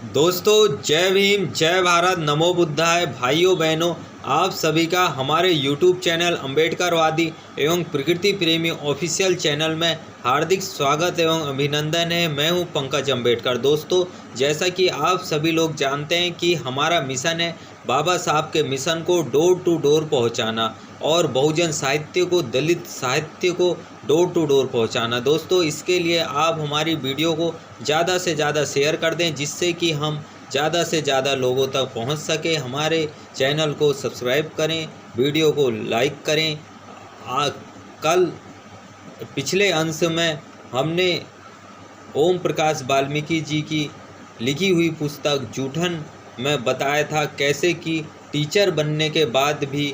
दोस्तों जय भीम, जय भारत, नमो बुद्धाय। भाइयों बहनों, आप सभी का हमारे YouTube चैनल अम्बेडकरवादी एवं प्रकृति प्रेमी ऑफिशियल चैनल में हार्दिक स्वागत एवं अभिनंदन है। मैं हूं पंकज अम्बेडकर। दोस्तों, जैसा कि आप सभी लोग जानते हैं कि हमारा मिशन है बाबा साहब के मिशन को डोर टू डोर पहुंचाना और बहुजन साहित्य को, दलित साहित्य को डोर टू डोर पहुंचाना। दोस्तों, इसके लिए आप हमारी वीडियो को ज़्यादा से ज़्यादा शेयर कर दें, जिससे कि हम ज़्यादा से ज़्यादा लोगों तक पहुंच सके। हमारे चैनल को सब्सक्राइब करें, वीडियो को लाइक करें। कल पिछले अंश में हमने ओम प्रकाश वाल्मीकि जी की लिखी हुई पुस्तक जूठन में बताया था कैसे कि टीचर बनने के बाद भी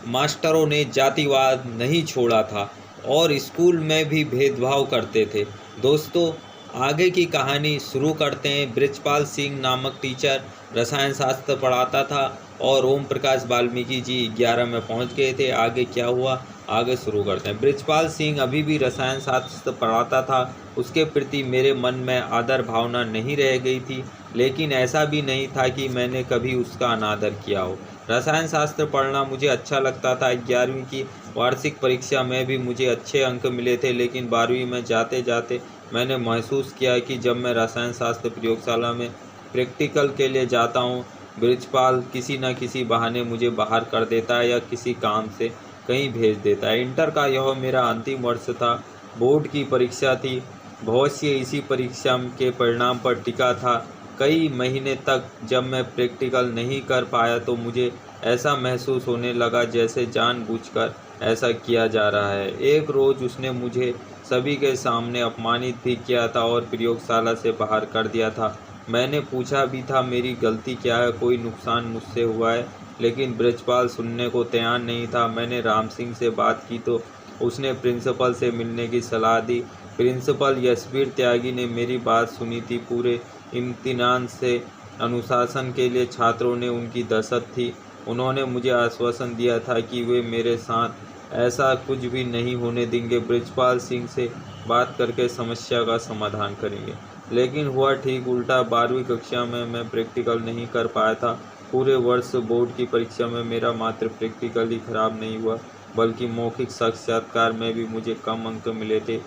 मास्टरों ने जातिवाद नहीं छोड़ा था और स्कूल में भी भेदभाव करते थे। दोस्तों, आगे की कहानी शुरू करते हैं। बृजपाल सिंह नामक टीचर रसायन शास्त्र पढ़ाता था और ओम प्रकाश वाल्मीकि जी 11 में पहुंच गए थे। आगे क्या हुआ, आगे शुरू करते हैं। बृजपाल सिंह अभी भी रसायन शास्त्र पढ़ाता था। उसके प्रति मेरे मन में आदर भावना नहीं रह गई थी, लेकिन ऐसा भी नहीं था कि मैंने कभी उसका अनादर किया हो। रसायन शास्त्र पढ़ना मुझे अच्छा लगता था। 11वीं की वार्षिक परीक्षा में भी मुझे अच्छे अंक मिले थे, लेकिन 12वीं में जाते जाते मैंने महसूस किया कि जब मैं रसायन शास्त्र प्रयोगशाला में प्रैक्टिकल के लिए जाता हूँ, बृजपाल किसी न किसी बहाने मुझे बाहर कर देता है या किसी काम से कहीं भेज देता है। इंटर का यह मेरा अंतिम वर्ष था। बोर्ड की परीक्षा थी। भविष्य इसी परीक्षा के परिणाम पर टिका था। कई महीने तक जब मैं प्रैक्टिकल नहीं कर पाया तो मुझे ऐसा महसूस होने लगा जैसे जानबूझकर ऐसा किया जा रहा है। एक रोज़ उसने मुझे सभी के सामने अपमानित भी किया था और प्रयोगशाला से बाहर कर दिया था। मैंने पूछा भी था मेरी गलती क्या है, कोई नुकसान मुझसे हुआ है, लेकिन बृजपाल सुनने को तैयार नहीं था। मैंने राम सिंह से बात की तो उसने प्रिंसिपल से मिलने की सलाह दी। प्रिंसिपल यशवीर त्यागी ने मेरी बात सुनी थी। पूरे इम्तिहान से अनुशासन के लिए छात्रों ने उनकी दस्तक थी। उन्होंने मुझे आश्वासन दिया था कि वे मेरे साथ ऐसा कुछ भी नहीं होने देंगे, बृजपाल सिंह से बात करके समस्या का समाधान करेंगे। लेकिन हुआ ठीक उल्टा। 12वीं कक्षा में मैं प्रैक्टिकल नहीं कर पाया था। पूरे वर्ष बोर्ड की परीक्षा में मेरा मात्र प्रैक्टिकल ही खराब नहीं हुआ, बल्कि मौखिक साक्षात्कार में भी मुझे कम अंक मिले थे,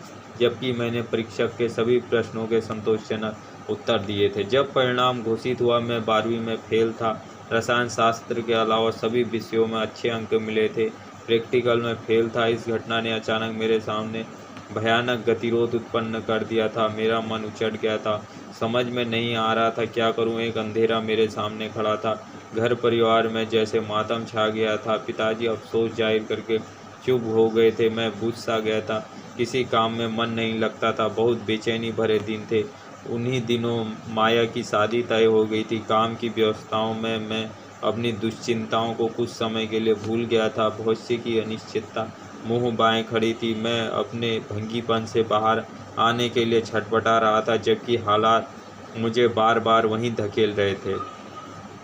जबकि मैंने परीक्षक के सभी प्रश्नों के संतोषजनक उत्तर दिए थे। जब परिणाम घोषित हुआ, मैं 12वीं में फेल था। रसायन शास्त्र के अलावा सभी विषयों में अच्छे अंक मिले थे। प्रैक्टिकल में फेल था। इस घटना ने अचानक मेरे सामने भयानक गतिरोध उत्पन्न कर दिया था। मेरा मन उचट गया था। समझ में नहीं आ रहा था क्या करूं। एक अंधेरा मेरे सामने खड़ा था। घर परिवार में जैसे मातम छा गया था। पिताजी अफसोस जाहिर करके चुप हो गए थे। मैं बुझ सा गया था। किसी काम में मन नहीं लगता था। बहुत बेचैनी भरे दिन थे। उन्हीं दिनों माया की शादी तय हो गई थी। काम की व्यवस्थाओं में मैं अपनी दुश्चिंताओं को कुछ समय के लिए भूल गया था। भविष्य की अनिश्चितता मुंह बाएं खड़ी थी। मैं अपने भंगीपन से बाहर आने के लिए छटपटा रहा था, जबकि हालात मुझे बार बार वहीं धकेल रहे थे।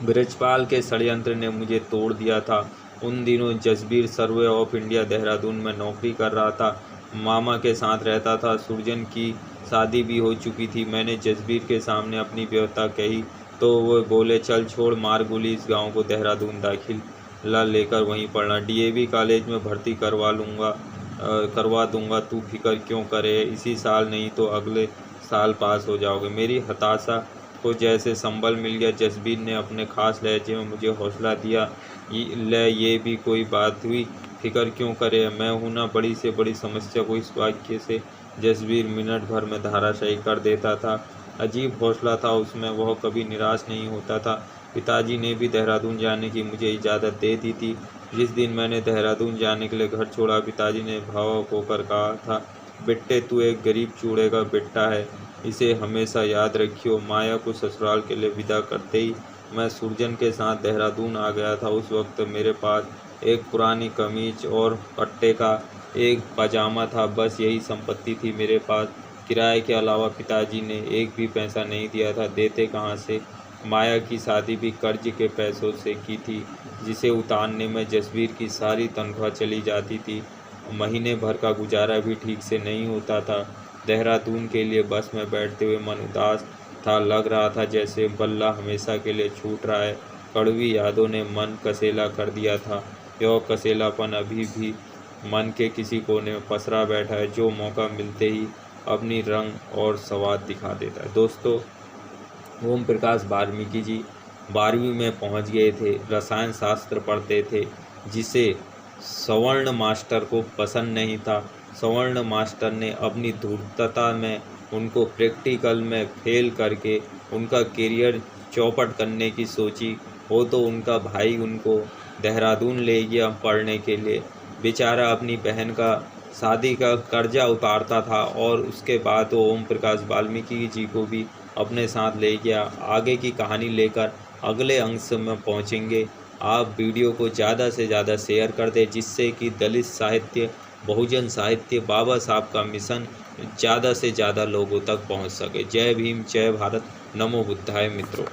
बृजपाल के षड्यंत्र ने मुझे तोड़ दिया था। उन दिनों Jasbir survey of India Dehradun में नौकरी कर रहा था। मामा के साथ रहता था। सुरजन की शादी भी हो चुकी थी। मैंने जसबीर के सामने अपनी व्यवस्था कही तो वो बोले, चल छोड़, मार गोली इस गांव को, देहरादून दाखिला लेकर वहीं पढ़ना। डीएवी कॉलेज में भर्ती करवा दूंगा, तू फिक्र क्यों करे, इसी साल नहीं तो अगले साल पास हो जाओगे। मेरी हताशा को जैसे संबल मिल गया। जसबीर ने अपने खास लहजे में मुझे हौसला दिया, ये भी कोई बात हुई, फिक्र क्यों करे, मैं हूं ना। बड़ी से बड़ी समस्या को इस वाक्य से जसबीर मिनट भर में धाराशायी कर देता था। अजीब हौसला था उसमें, वह कभी निराश नहीं होता था। पिताजी ने भी देहरादून जाने की मुझे इजाज़त दे दी थी। जिस दिन मैंने देहरादून जाने के लिए घर छोड़ा, पिताजी ने भावुक होकर कहा था, बेटे तू एक गरीब चूड़े का बेटा है, इसे हमेशा याद रखियो। माया को ससुराल के लिए विदा करते ही मैं सुरजन के साथ देहरादून आ गया था। उस वक्त मेरे पास एक पुरानी कमीज और पट्टे का एक पजामा था, बस यही संपत्ति थी मेरे पास। किराए के अलावा पिताजी ने एक भी पैसा नहीं दिया था। देते कहाँ से। माया की शादी भी कर्ज के पैसों से की थी, जिसे उतारने में जसबीर की सारी तनख्वाह चली जाती थी। महीने भर का गुजारा भी ठीक से नहीं होता था। देहरादून के लिए बस में बैठते हुए मन उदास था। लग रहा था जैसे बल्ला हमेशा के लिए छूट रहा है। कड़वी यादों ने मन कसेला कर दिया था। यह कसेलापन अभी भी मन के किसी कोने में पसरा बैठा है, जो मौका मिलते ही अपनी रंग और स्वाद दिखा देता है। दोस्तों, ओम प्रकाश वाल्मीकि जी 12वीं में पहुंच गए थे। रसायन शास्त्र पढ़ते थे, जिसे सवर्ण मास्टर को पसंद नहीं था। सवर्ण मास्टर ने अपनी धूर्तता में उनको प्रैक्टिकल में फेल करके उनका करियर चौपट करने की सोची। वो तो उनका भाई उनको देहरादून ले गया पढ़ने के लिए। बेचारा अपनी बहन का शादी का कर्जा उतारता था और उसके बाद वो ओम प्रकाश वाल्मीकि जी को भी अपने साथ ले गया। आगे की कहानी लेकर अगले अंश में पहुंचेंगे। आप वीडियो को ज़्यादा से ज़्यादा शेयर कर दें, जिससे कि दलित साहित्य, बहुजन साहित्य, बाबा साहब का मिशन ज़्यादा से ज़्यादा लोगों तक पहुंच सके। जय भीम, जय भारत, नमो बुद्धाय मित्रों।